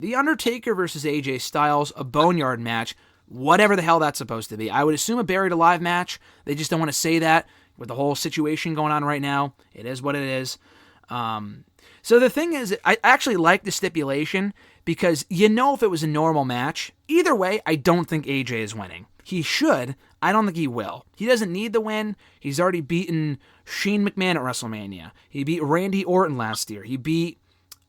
The Undertaker versus AJ Styles, a Boneyard match, whatever the hell that's supposed to be. I would assume a Buried Alive match. They just don't want to say that with the whole situation going on right now. It is what it is. So the thing is, I actually like the stipulation because if it was a normal match, either way, I don't think AJ is winning. He should. I don't think he will. He doesn't need the win. He's already beaten Shane McMahon at WrestleMania. He beat Randy Orton last year. He beat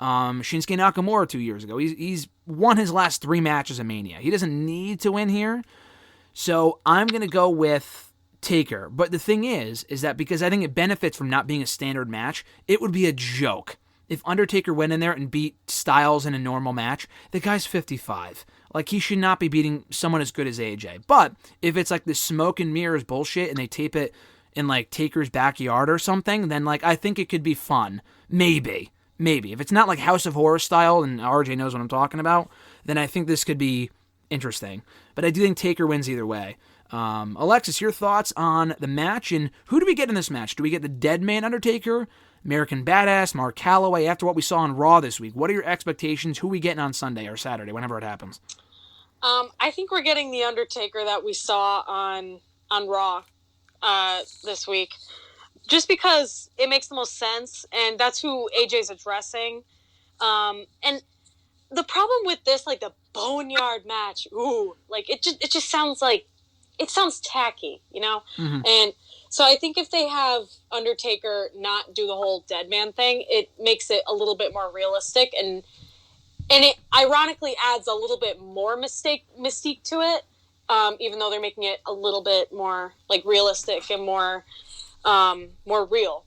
Shinsuke Nakamura 2 years ago. He's won his last 3 matches at Mania. He doesn't need to win here. So I'm going to go with Taker. But the thing is that because I think it benefits from not being a standard match, it would be a joke if Undertaker went in there and beat Styles in a normal match. The guy's 55. Like, he should not be beating someone as good as AJ. But if it's like this smoke and mirrors bullshit and they tape it in like Taker's backyard or something, then like I think it could be fun. Maybe. If it's not like House of Horror style, and RJ knows what I'm talking about, then I think this could be interesting. But I do think Taker wins either way. Alexis, your thoughts on the match, and who do we get in this match? Do we get the Dead Man Undertaker, American Badass, Mark Calloway, after what we saw on Raw this week? What are your expectations? Who are we getting on Sunday or Saturday, whenever it happens? I think we're getting the Undertaker that we saw on Raw this week. Just because it makes the most sense, and that's who AJ's addressing. And the problem with this, like the Boneyard match, it just sounds like, it sounds tacky, Mm-hmm. And so I think if they have Undertaker not do the whole dead man thing, it makes it a little bit more realistic, and it ironically adds a little bit more mystique to it, even though they're making it a little bit more like realistic and more real.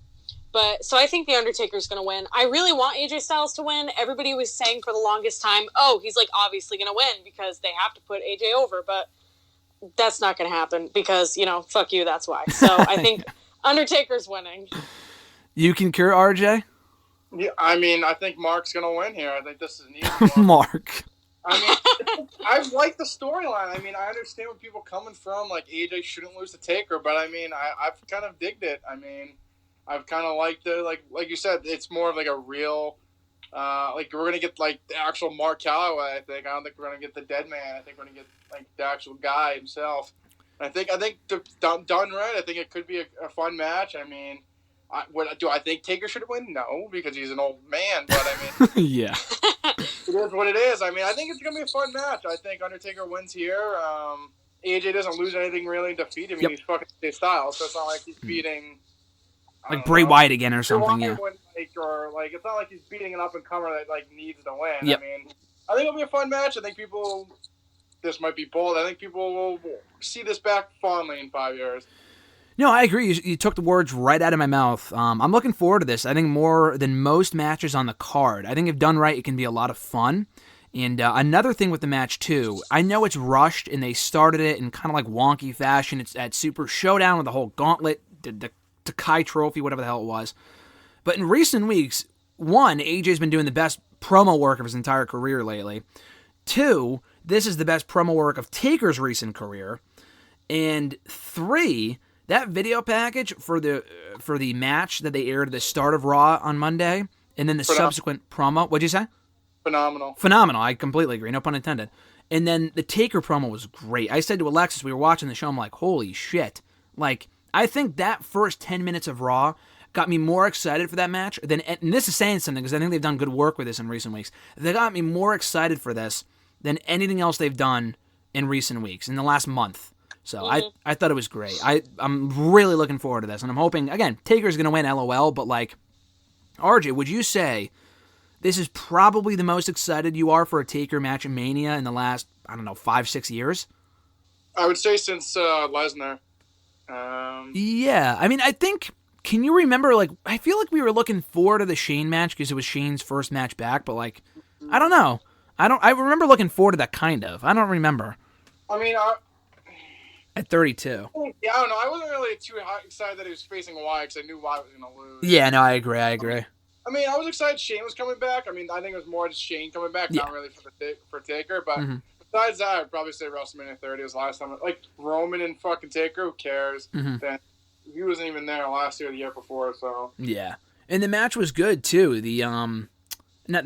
But so I think the Undertaker's going to win. I really want AJ Styles to win. Everybody was saying for the longest time, he's like obviously going to win because they have to put AJ over, but that's not going to happen because, fuck you, that's why. So I think Undertaker's winning. You concur, RJ? Yeah, I think Mark's going to win here. I think this is an easy one. Mark. I like the storyline. I understand where people are coming from. Like, AJ shouldn't lose to Taker, but I've kind of digged it. I've kind of liked it. Like you said, it's more of like a real, we're gonna get like the actual Mark Calloway. I think. I don't think we're gonna get the Dead Man. I think we're gonna get like the actual guy himself. And I think done right. I think it could be a fun match. Do I think Taker should win? No, because he's an old man. But yeah, it is what it is. I think it's gonna be a fun match. I think Undertaker wins here. AJ doesn't lose anything really to defeat him. He's fucking AJ Styles, so it's not like he's beating like Bray Wyatt again or something. Yeah, it's not like he's beating an up and comer that like needs to win. Yep. I think it'll be a fun match. I think this might be bold. I think people will see this back fondly in 5 years. No, I agree. You took the words right out of my mouth. I'm looking forward to this. I think more than most matches on the card. I think if done right, it can be a lot of fun. And another thing with the match, too, I know it's rushed, and they started it in kind of like wonky fashion. It's at Super Showdown with the whole gauntlet, the Takai Trophy, whatever the hell it was. But in recent weeks, 1, AJ's been doing the best promo work of his entire career lately. 2, this is the best promo work of Taker's recent career. And 3, that video package for the match that they aired at the start of Raw on Monday, and then the subsequent promo. What'd you say? Phenomenal. I completely agree. No pun intended. And then the Taker promo was great. I said to Alexis, we were watching the show, I'm like, holy shit. Like, I think that first 10 minutes of Raw got me more excited for that match than, and this is saying something because I think they've done good work with this in recent weeks. They got me more excited for this than anything else they've done in recent weeks, in the last month. So I thought it was great. I'm really looking forward to this, and I'm hoping, again, Taker's going to win, LOL, but like, RJ, would you say this is probably the most excited you are for a Taker match in Mania in the last, 5-6 years? I would say since Lesnar. Yeah, I think, can you remember, like, I feel like we were looking forward to the Shane match because it was Shane's first match back, but like, I don't know. I remember looking forward to that kind of. I don't remember. At 32. Yeah, I don't know. I wasn't really too excited that he was facing Wyatt because I knew Wyatt was going to lose. Yeah, no, I agree. I was excited Shane was coming back. I think it was more just Shane coming back, not really for Taker. But besides that, I'd probably say WrestleMania 30 was the last time. Like, Roman and fucking Taker, who cares? Then he wasn't even there last year or the year before, so. Yeah. And the match was good, too. The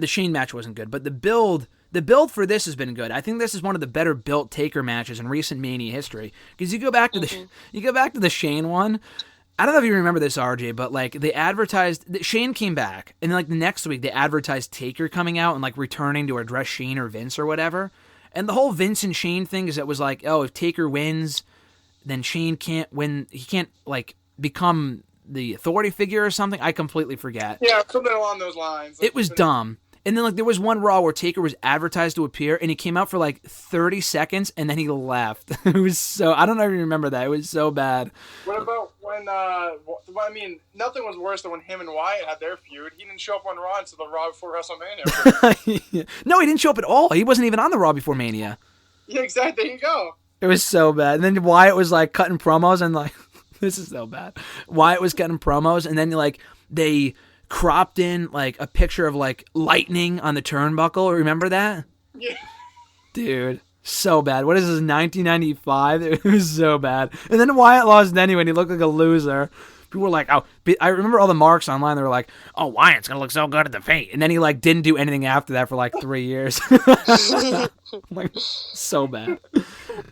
Shane match wasn't good, but the build the build for this has been good. I think this is one of the better built Taker matches in recent Mania history. Because you go back to the Shane one. I don't know if you remember this, RJ, but like they advertised Shane came back, and then like the next week they advertised Taker coming out and like returning to address Shane or Vince or whatever. And the whole Vince and Shane thing is that was like, oh, if Taker wins, then Shane can't win. He can't like become the authority figure or something. I completely forget. Yeah, something along those lines. It was dumb. And then like there was one Raw where Taker was advertised to appear, and he came out for like 30 seconds, and then he left. It was so, I don't know if you remember that. It was so bad. What about when? I mean, nothing was worse than when him and Wyatt had their feud. He didn't show up on Raw until the Raw before WrestleMania. No, he didn't show up at all. He wasn't even on the Raw before Mania. Yeah, exactly. There you go. It was so bad. And then Wyatt was like cutting promos, and like, this is so bad. Wyatt was cutting promos, and then like they cropped in like a picture of like lightning on the turnbuckle. Remember that? Yeah. Dude, so bad. What is this, 1995? It was so bad. And then Wyatt lost anyway, and he looked like a loser. People were like, oh, I remember all the marks online. They were like, oh, Wyatt's going to look so good at the Fate. And then he like didn't do anything after that for like 3 years. Like, so bad.